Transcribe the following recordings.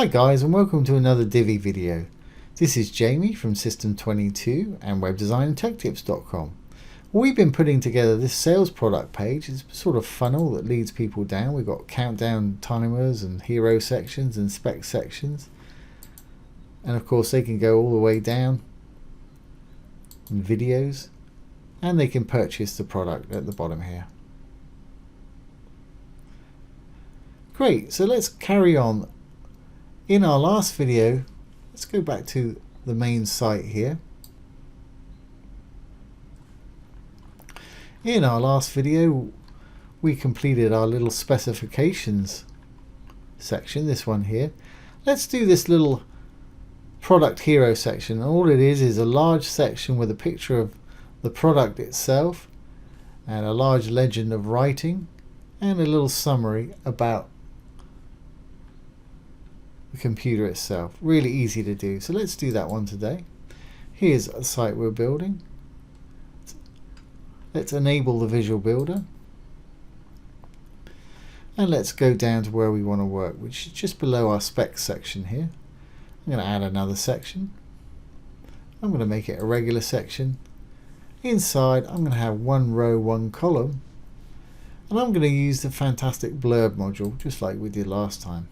Hi guys, and welcome to another Divi video. This is Jamie from System22 and webdesignandtechtips.com. We've been putting together this sales product page. It's a sort of funnel that leads people down. We've got countdown timers and hero sections and spec sections. And of course they can go all the way down in videos, and they can purchase the product at the bottom here. Great, so let's carry on. In our last video, let's go back to the main site here. In our last video, we completed our little specifications section, this one here. Let's do this little product hero section. All it is a large section with a picture of the product itself and a large legend of writing and a little summary about the computer itself. Really easy to do, so let's do that one today. Here's a site we're building. Let's enable the visual builder and let's go down to where we want to work, which is just below our specs section here. I'm going to add another section. I'm going to make it a regular section. Inside I'm going to have one row, one column, and I'm going to use the fantastic blurb module just like we did last time.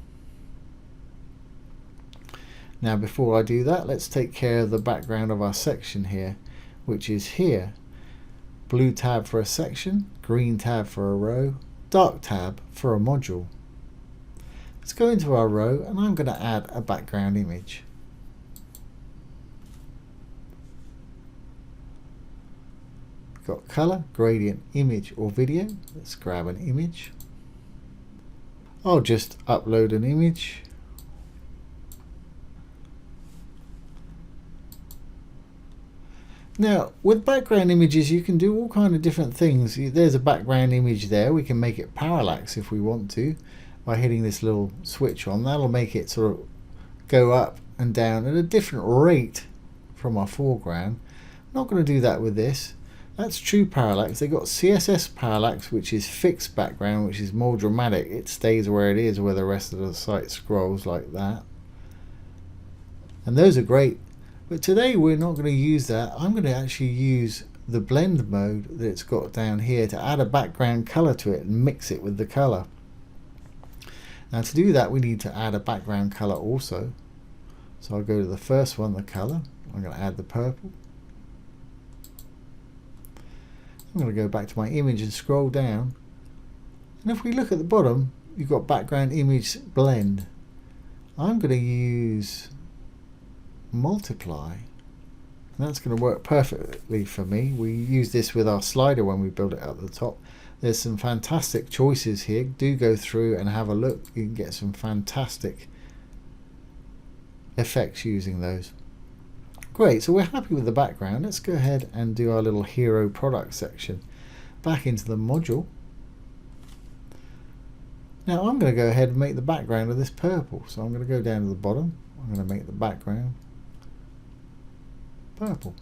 Now before I do that, let's take care of the background of our section here, which is here. Blue tab for a section, green tab for a row, dark tab for a module. Let's go into our row and I'm going to add a background image. We've got color, gradient, image or video. Let's grab an image. I'll just upload an image. Now with background images you can do all kind of different things. There's a background image there. We can make it parallax if we want to by hitting this little switch on. That'll make it sort of go up and down at a different rate from our foreground. I'm not going to do that with this. That's true parallax. They've got CSS parallax, which is fixed background, which is more dramatic. It stays where it is where the rest of the site scrolls like that. And those are great. But today we're not going to use that. I'm going to actually use the blend mode that it's got down here to add a background color to it and mix it with the color. Now to do that we need to add a background color also. So I'll go to the first one, the color. I'm going to add the purple. I'm going to go back to my image and scroll down. And if we look at the bottom, you've got background image blend. I'm going to use multiply, and that's going to work perfectly for me. We use this with our slider when we build it up at the top. There's some fantastic choices here. Do go through and have a look. You can get some fantastic effects using those. Great, so we're happy with the background. Let's go ahead and do our little hero product section. Back into the module. Now I'm going to go ahead and make the background of this purple. So I'm going to go down to the bottom. I'm going to make the background purple.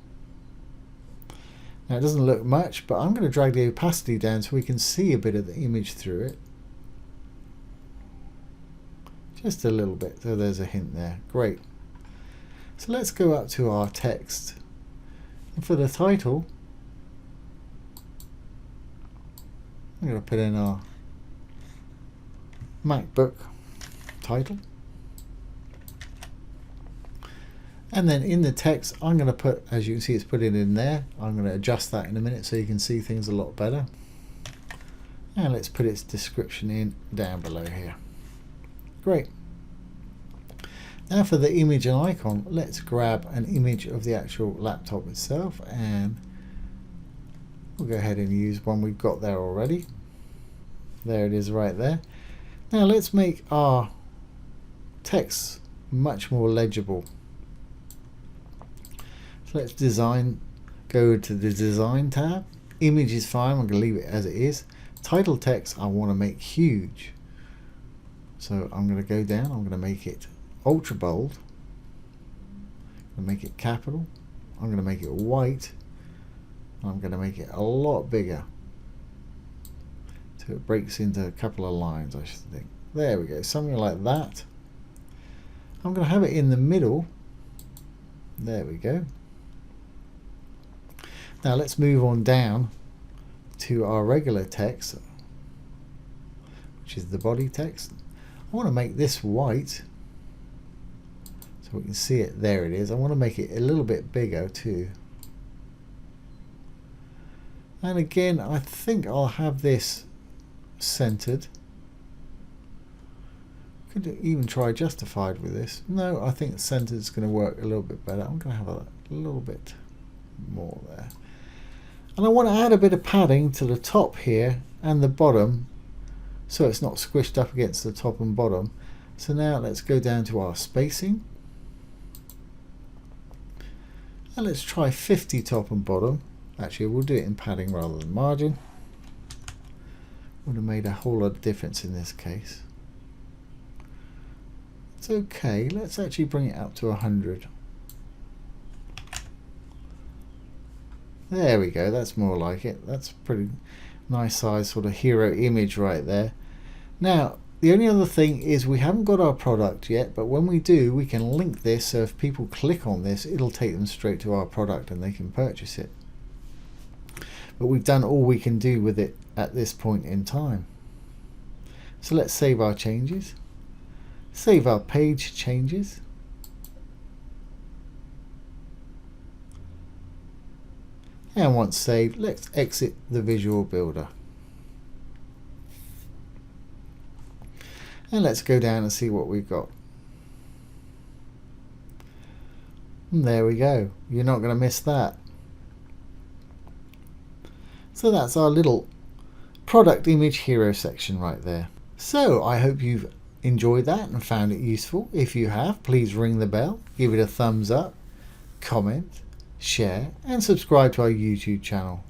Now it doesn't look much, but I'm going to drag the opacity down so we can see a bit of the image through it. Just a little bit, so there's a hint there. Great. So let's go up to our text. And for the title, I'm going to put in our MacBook title. And then in the text, I'm going to put, as you can see, it's put it in there. I'm going to adjust that in a minute so you can see things a lot better. And let's put its description in down below here. Great. Now for the image and icon, let's grab an image of the actual laptop itself, and we'll go ahead and use one we've got there already. There it is right there. Now let's make our text much more legible. So let's go to the design tab. Image is fine, I'm going to leave it as it is. Title text I want to make huge. So I'm going to go down, I'm going to make it ultra bold. I'm going to make it capital. I'm going to make it white. I'm going to make it a lot bigger. So it breaks into a couple of lines, I should think. There we go, something like that. I'm going to have it in the middle. There we go. Now let's move on down to our regular text, which is the body text. I want to make this white so we can see it. There it is. I want to make it a little bit bigger too. And again, I think I'll have this centered. Could even try justified with this. No, I think centered is going to work a little bit better. I'm going to have a little bit more there. And I want to add a bit of padding to the top here and the bottom so it's not squished up against the top and bottom. So now let's go down to our spacing. And let's try 50 top and bottom. Actually, we'll do it in padding rather than margin. Would have made a whole lot of difference in this case. It's okay. Let's actually bring it up to 100. There we go. That's more like it. That's a pretty nice size sort of hero image right there. Now, the only other thing is we haven't got our product yet, but when we do, we can link this so if people click on this, it'll take them straight to our product and they can purchase it. But we've done all we can do with it at this point in time. So let's save our changes. Save our page changes. And once saved, let's exit the visual builder. And let's go down and see what we've got. And there we go. You're not going to miss that. So that's our little product image hero section right there. So I hope you've enjoyed that and found it useful. If you have, please ring the bell, give it a thumbs up, comment, share and subscribe to our YouTube channel.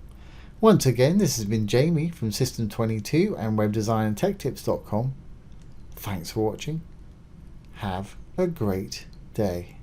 Once again, this has been Jamie from System22 and webdesignandtechtips.com. Thanks for watching. Have a great day.